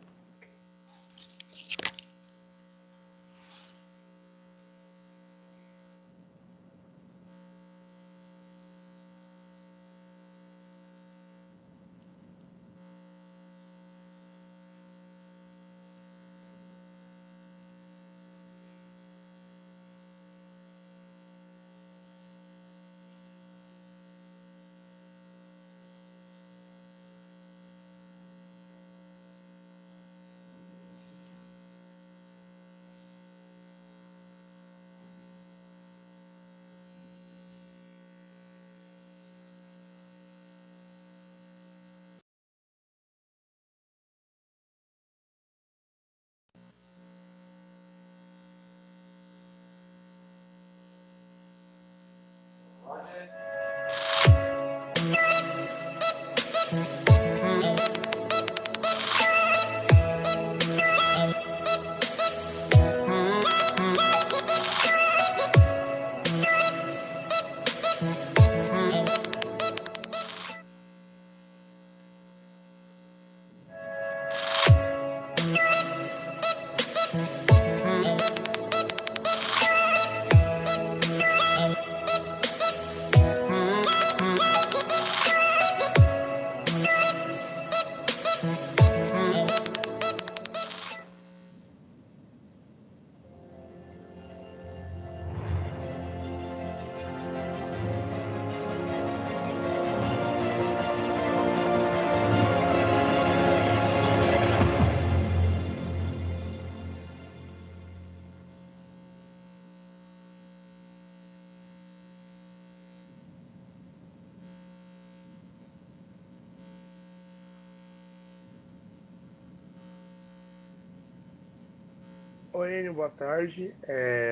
Oi, Enio, boa tarde.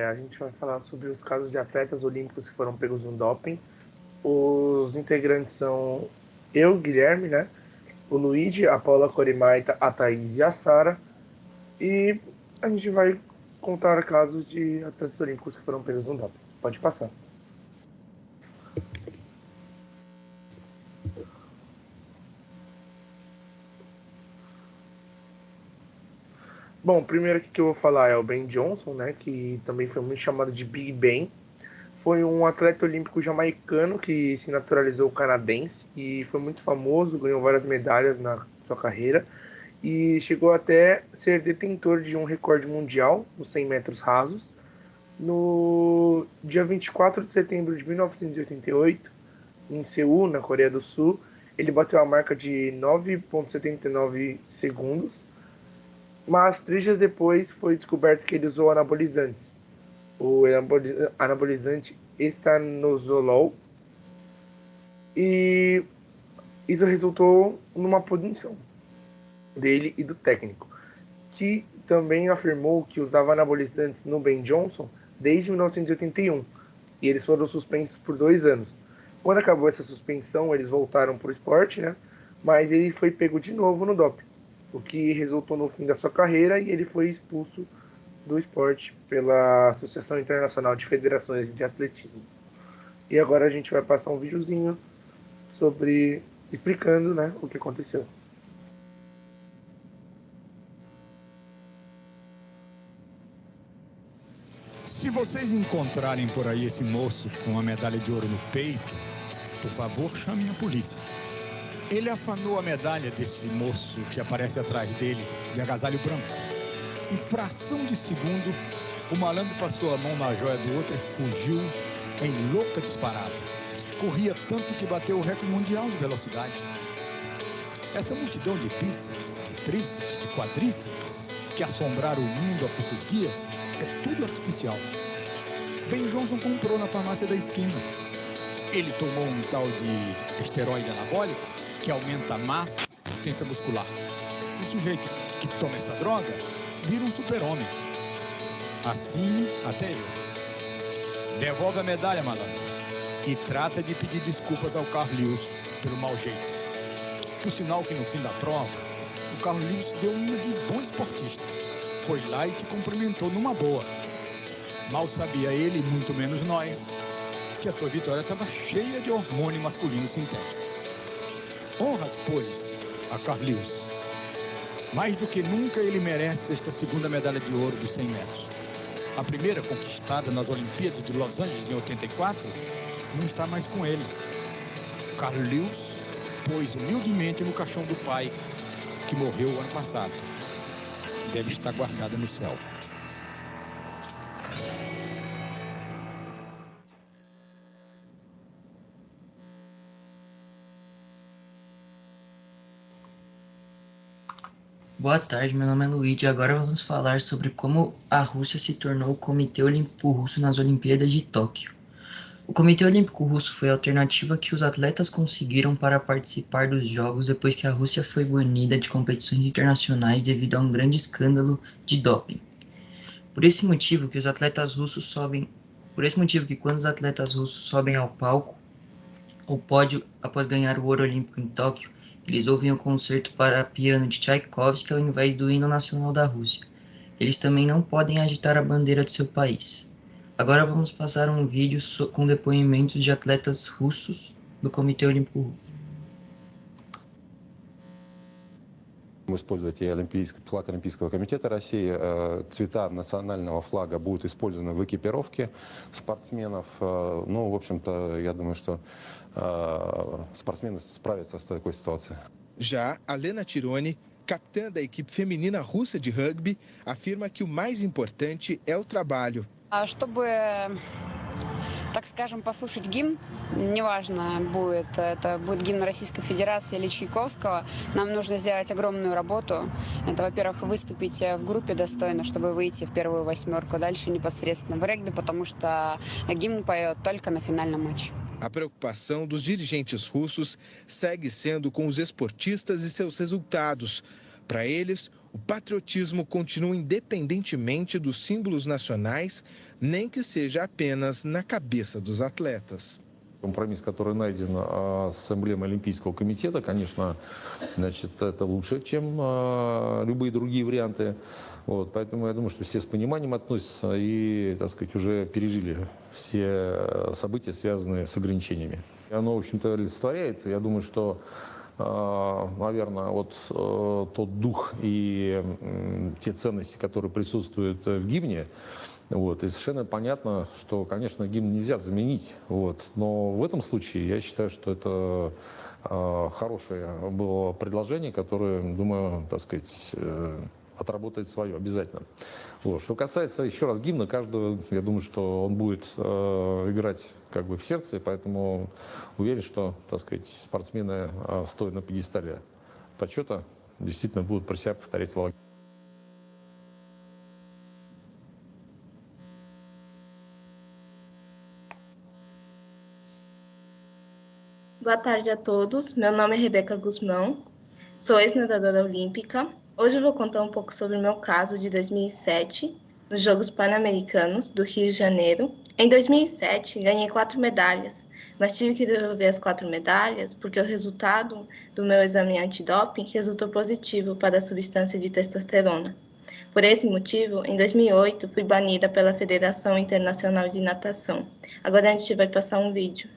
A gente vai falar sobre os casos de atletas olímpicos que foram pegos no doping. Os integrantes são eu, Guilherme, né? O Luigi, a Paula Corimaita, a Thaís e a Sara. E a gente vai contar casos de atletas olímpicos que foram pegos no doping. Pode passar. Bom, primeiro aqui que eu vou falar é o Ben Johnson, né, que também foi muito chamado de Big Ben. Foi um atleta olímpico jamaicano que se naturalizou canadense e foi muito famoso, ganhou várias medalhas na sua carreira e chegou até ser detentor de um recorde mundial nos 100 metros rasos. No dia 24 de setembro de 1988, em Seul, na Coreia do Sul, ele bateu a marca de 9,79 segundos, mas 3 dias depois foi descoberto que ele usou anabolizantes. O anabolizante estanozolol, e isso resultou numa punição dele e do técnico, que também afirmou que usava anabolizantes no Ben Johnson desde 1981, e eles foram suspensos por 2 anos. Quando acabou essa suspensão, eles voltaram para o esporte, né? Mas ele foi pego de novo no doping, o que resultou no fim da sua carreira e ele foi expulso do esporte pela Associação Internacional de Federações de Atletismo. E agora a gente vai passar um videozinho explicando, né, o que aconteceu. Se vocês encontrarem por aí esse moço com a medalha de ouro no peito, por favor, chamem a polícia. Ele afanou a medalha desse moço que aparece atrás dele, de agasalho branco. Em fração de segundo, o malandro passou a mão na joia do outro e fugiu em louca disparada. Corria tanto que bateu o recorde mundial de velocidade. Essa multidão de bíceps, de tríceps, de quadríceps, que assombraram o mundo há poucos dias, é tudo artificial. Ben Johnson comprou na farmácia da esquina. Ele tomou um tal de esteroide anabólico que aumenta a massa e resistência muscular. O sujeito que toma essa droga vira um super-homem. Assim, até eu. Devolve a medalha, malandro. E trata de pedir desculpas ao Carl Lewis pelo mau jeito. Por sinal que no fim da prova, o Carl Lewis deu uma de bom esportista. Foi lá e te cumprimentou numa boa. Mal sabia ele, muito menos nós, que a tua vitória estava cheia de hormônio masculino sintético. Honras, pois, a Carl Lewis. Mais do que nunca ele merece esta segunda medalha de ouro dos 100 metros. A primeira, conquistada nas Olimpíadas de Los Angeles em 84, não está mais com ele. Carl Lewis pôs humildemente no caixão do pai, que morreu ano passado. Deve estar guardada no céu. Boa tarde, meu nome é Luigi e agora vamos falar sobre como a Rússia se tornou o Comitê Olímpico Russo nas Olimpíadas de Tóquio. O Comitê Olímpico Russo foi a alternativa que os atletas conseguiram para participar dos Jogos depois que a Rússia foi banida de competições internacionais devido a um grande escândalo de doping. Por esse motivo que quando os atletas russos sobem ao palco ou pódio após ganhar o ouro olímpico em Tóquio, eles ouvem o concerto para piano de Tchaikovsky ao invés do hino nacional da Rússia. Eles também não podem agitar a bandeira de seu país. Agora vamos passar um vídeo com depoimentos de atletas russos do Comitê Olímpico Russo. Использовать и флаг Олимпийского комитета России. Цвета национального флага будут использованы в экипировке спортсменов. Ну, в общем-то, я думаю, что спортсмены справятся с такой ситуацией. Já a Lena Tironi, capitã da equipe feminina russa de rugby, afirma que o mais importante é o trabalho. Чтобы, так скажем, послушать гимн, неважно, это будет гимн Российской Федерации или Чайковского, нам нужно сделать огромную работу. Это, во-первых, выступить в группе достойно, чтобы выйти в первую восьмерку, дальше непосредственно в регби, потому что гимн поет только на финальном матче. A preocupação dos dirigentes russos segue sendo com os esportistas e seus resultados. Para eles, o patriotismo continua independentemente dos símbolos nacionais, nem que seja apenas na cabeça dos atletas. Компромисс, который найден с эмблемой Олимпийского комитета, конечно, значит, это лучше, чем любые другие варианты. Вот, поэтому я думаю, что все с пониманием относятся и, так сказать, уже пережили все события, связанные с ограничениями. И оно, в общем-то, олицетворяет. Я думаю, что наверное, вот тот дух и те ценности, которые присутствуют в гимне. Вот. И совершенно понятно, что, конечно, гимн нельзя заменить. Вот. Но в этом случае я считаю, что это хорошее было предложение, которое, думаю, так сказать, отработает свое обязательно. Вот. Что касается еще раз гимна, каждого, я думаю, что он будет играть как бы в сердце, поэтому уверен, что, так сказать, спортсмены, стоя на пьедестале почета, действительно будут про себя повторять слова. Boa tarde a todos, meu nome é Rebeca Guzmão, sou ex-nadadora olímpica. Hoje eu vou contar um pouco sobre o meu caso de 2007, nos Jogos Pan-Americanos do Rio de Janeiro. Em 2007, ganhei 4 medalhas, mas tive que devolver as 4 medalhas porque o resultado do meu exame antidoping resultou positivo para a substância de testosterona. Por esse motivo, em 2008, fui banida pela Federação Internacional de Natação. Agora a gente vai passar um vídeo.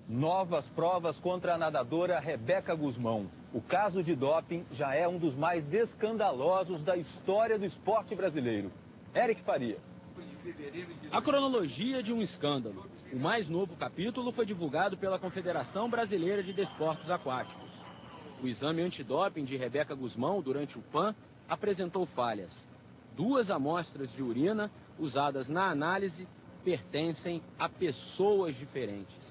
Novas provas contra a nadadora Rebeca Guzmão. O caso de doping já é um dos mais escandalosos da história do esporte brasileiro. Eric Faria. A cronologia de um escândalo. O mais novo capítulo foi divulgado pela Confederação Brasileira de Desportos Aquáticos. O exame antidoping de Rebeca Guzmão durante o PAN apresentou falhas. 2 amostras de urina usadas na análise pertencem a pessoas diferentes.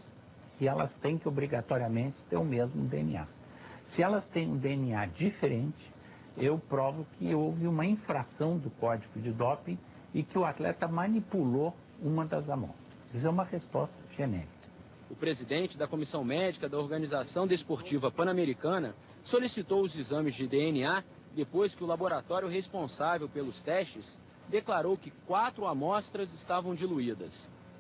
E elas têm que obrigatoriamente ter o mesmo DNA. Se elas têm um DNA diferente, eu provo que houve uma infração do código de doping e que o atleta manipulou uma das amostras. Isso é uma resposta genérica. O presidente da Comissão Médica da Organização Desportiva Pan-Americana solicitou os exames de DNA depois que o laboratório responsável pelos testes declarou que 4 amostras estavam diluídas.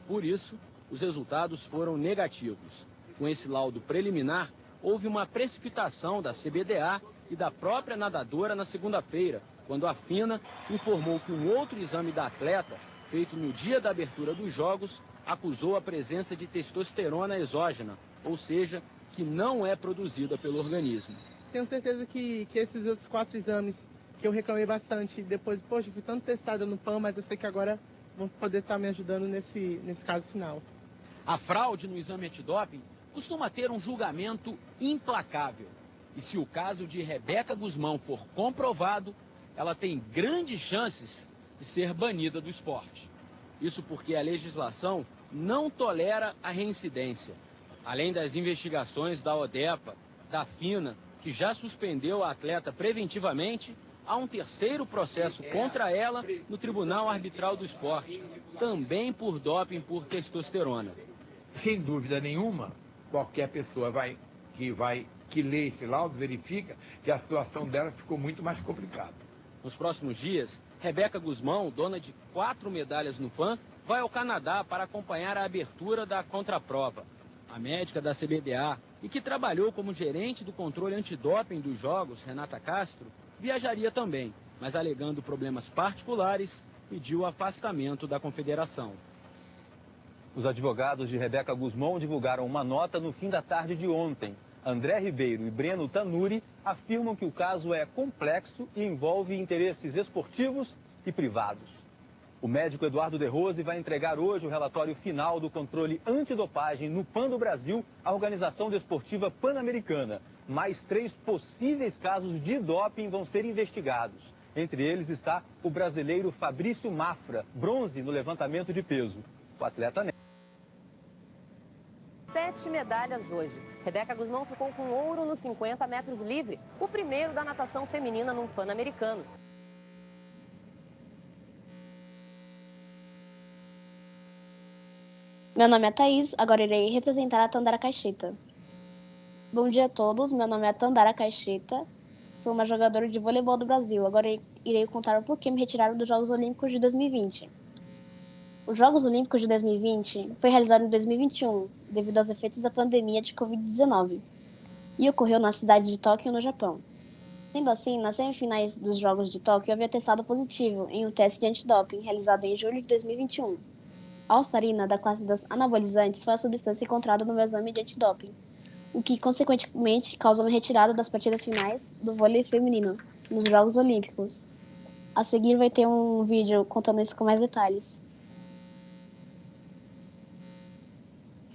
Por isso, os resultados foram negativos. Com esse laudo preliminar, houve uma precipitação da CBDA e da própria nadadora na segunda-feira, quando a FINA informou que um outro exame da atleta, feito no dia da abertura dos Jogos, acusou a presença de testosterona exógena, ou seja, que não é produzida pelo organismo. Tenho certeza que esses outros 4 exames que eu reclamei bastante, depois, poxa, fui tanto testada no PAN, mas eu sei que agora vão poder estar me ajudando nesse caso final. A fraude no exame antidoping costuma ter um julgamento implacável. E se o caso de Rebeca Guzmão for comprovado, ela tem grandes chances de ser banida do esporte. Isso porque a legislação não tolera a reincidência. Além das investigações da ODEPA, da FINA, que já suspendeu a atleta preventivamente, há um terceiro processo contra ela no Tribunal Arbitral do Esporte, também por doping por testosterona. Sem dúvida nenhuma, qualquer pessoa que lê esse laudo verifica que a situação dela ficou muito mais complicada. Nos próximos dias, Rebeca Guzmão, dona de 4 medalhas no PAN, vai ao Canadá para acompanhar a abertura da contraprova. A médica da CBDA e que trabalhou como gerente do controle antidoping dos Jogos, Renata Castro, viajaria também, mas alegando problemas particulares, pediu o afastamento da confederação. Os advogados de Rebeca Guzmão divulgaram uma nota no fim da tarde de ontem. André Ribeiro e Breno Tanuri afirmam que o caso é complexo e envolve interesses esportivos e privados. O médico Eduardo De Rose vai entregar hoje o relatório final do controle antidopagem no PAN do Brasil à Organização Desportiva Pan-Americana. Mais 3 possíveis casos de doping vão ser investigados. Entre eles está o brasileiro Fabrício Mafra, bronze no levantamento de peso. O atleta 7 medalhas hoje. Rebeca Guzmão ficou com ouro nos 50 metros livre, o primeiro da natação feminina num Pan-Americano. Meu nome é Thaís, agora irei representar a Tandara Caixeta. Bom dia a todos, meu nome é Tandara Caixeta, sou uma jogadora de voleibol do Brasil. Agora irei contar o porquê me retiraram dos Jogos Olímpicos de 2020. Os Jogos Olímpicos de 2020 foi realizado em 2021, devido aos efeitos da pandemia de Covid-19, e ocorreu na cidade de Tóquio, no Japão. Sendo assim, nas semifinais dos Jogos de Tóquio, eu havia testado positivo em um teste de antidoping realizado em julho de 2021. A ostarina, da classe das anabolizantes, foi a substância encontrada no exame de antidoping, o que consequentemente causou uma retirada das partidas finais do vôlei feminino nos Jogos Olímpicos. A seguir vai ter um vídeo contando isso com mais detalhes.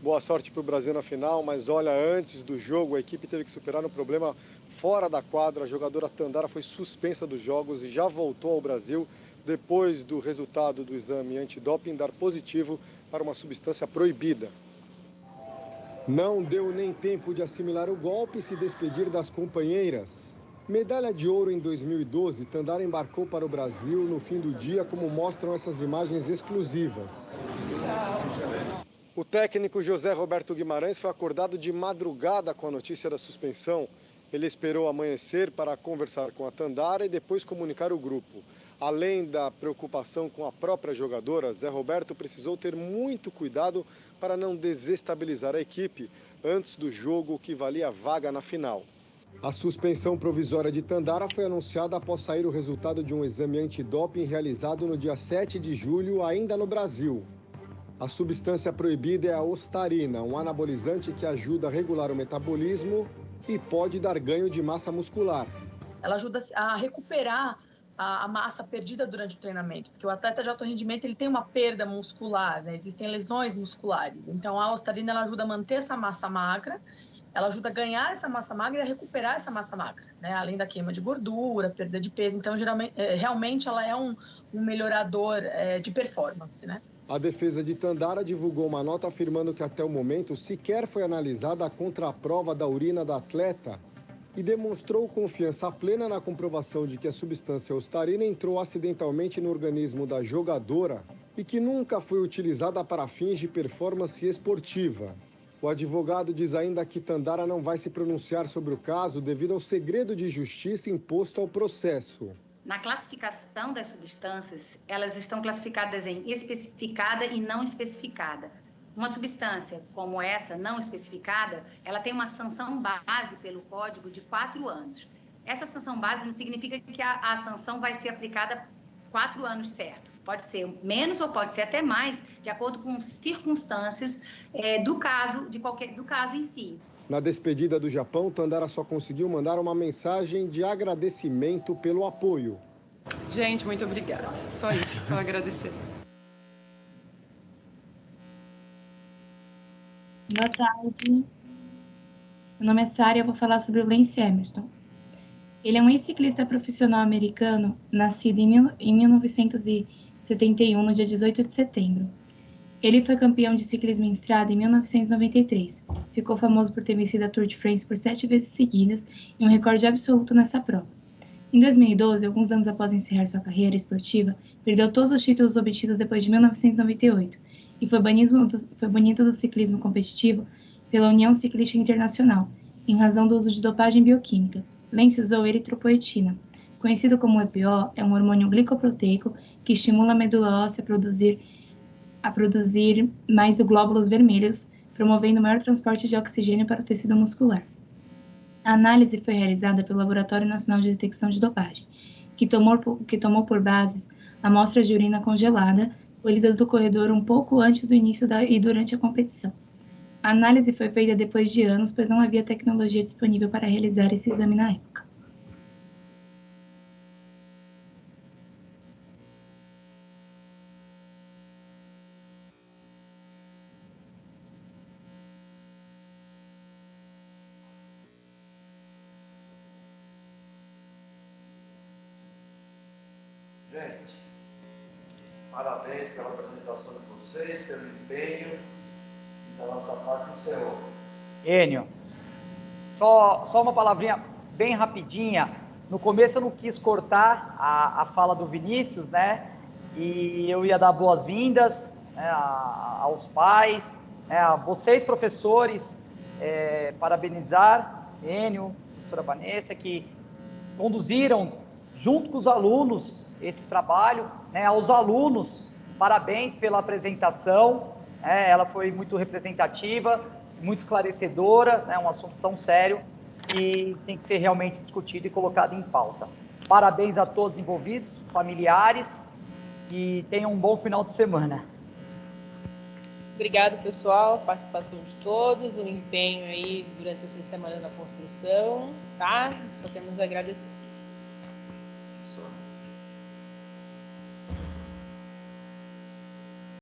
Boa sorte para o Brasil na final, mas olha, antes do jogo a equipe teve que superar um problema fora da quadra. A jogadora Tandara foi suspensa dos jogos e já voltou ao Brasil depois do resultado do exame antidoping dar positivo para uma substância proibida. Não deu nem tempo de assimilar o golpe e se despedir das companheiras. Medalha de ouro em 2012, Tandara embarcou para o Brasil no fim do dia, como mostram essas imagens exclusivas. O técnico José Roberto Guimarães foi acordado de madrugada com a notícia da suspensão. Ele esperou amanhecer para conversar com a Tandara e depois comunicar o grupo. Além da preocupação com a própria jogadora, Zé Roberto precisou ter muito cuidado para não desestabilizar a equipe antes do jogo que valia vaga na final. A suspensão provisória de Tandara foi anunciada após sair o resultado de um exame antidoping realizado no dia 7 de julho, ainda no Brasil. A substância proibida é a ostarina, um anabolizante que ajuda a regular o metabolismo e pode dar ganho de massa muscular. Ela ajuda a recuperar a massa perdida durante o treinamento, porque o atleta de alto rendimento ele tem uma perda muscular, né? Existem lesões musculares. Então a ostarina ela ajuda a manter essa massa magra, ela ajuda a ganhar essa massa magra e a recuperar essa massa magra, né? Além da queima de gordura, perda de peso. Então realmente ela é um melhorador de performance, né? A defesa de Tandara divulgou uma nota afirmando que até o momento sequer foi analisada a contraprova da urina da atleta e demonstrou confiança plena na comprovação de que a substância ostarina entrou acidentalmente no organismo da jogadora e que nunca foi utilizada para fins de performance esportiva. O advogado diz ainda que Tandara não vai se pronunciar sobre o caso devido ao segredo de justiça imposto ao processo. Na classificação das substâncias, elas estão classificadas em especificada e não especificada. Uma substância como essa, não especificada, ela tem uma sanção base pelo Código de 4 anos. Essa sanção base não significa que a sanção vai ser aplicada 4 anos certo. Pode ser menos ou pode ser até mais, de acordo com circunstâncias do caso em si. Na despedida do Japão, Tandara só conseguiu mandar uma mensagem de agradecimento pelo apoio. Gente, muito obrigada. Só isso, só agradecer. Boa tarde. Meu nome é Sara e eu vou falar sobre o Lance Armstrong. Ele é um ex-ciclista profissional americano, nascido em 1971, no dia 18 de setembro. Ele foi campeão de ciclismo em estrada em 1993. Ficou famoso por ter vencido a Tour de France por 7 vezes seguidas e um recorde absoluto nessa prova. Em 2012, alguns anos após encerrar sua carreira esportiva, perdeu todos os títulos obtidos depois de 1998 e foi banido do ciclismo competitivo pela União Ciclística Internacional, em razão do uso de dopagem bioquímica. Lance usou eritropoetina. Conhecido como EPO, é um hormônio glicoproteico que estimula a medula óssea a produzir mais glóbulos vermelhos, promovendo maior transporte de oxigênio para o tecido muscular. A análise foi realizada pelo Laboratório Nacional de Detecção de Dopagem, que tomou por bases amostras de urina congelada, colhidas do corredor um pouco antes do início e durante a competição. A análise foi feita depois de anos, pois não havia tecnologia disponível para realizar esse exame na época. Gente, parabéns pela apresentação de vocês, pelo empenho, e da nossa parte encerrou. Enio, só uma palavrinha bem rapidinha. No começo eu não quis cortar a fala do Vinícius, né? E eu ia dar boas-vindas, né, aos pais, né, a vocês, professores, parabenizar Enio, professora Vanessa, que conduziram junto com os alunos esse trabalho, né, aos alunos, parabéns pela apresentação, ela foi muito representativa, muito esclarecedora, né, um assunto tão sério que tem que ser realmente discutido e colocado em pauta. Parabéns a todos envolvidos, familiares, e tenham um bom final de semana. Obrigado, pessoal, a participação de todos, o empenho aí durante essa semana na construção, tá? Só temos a agradecer.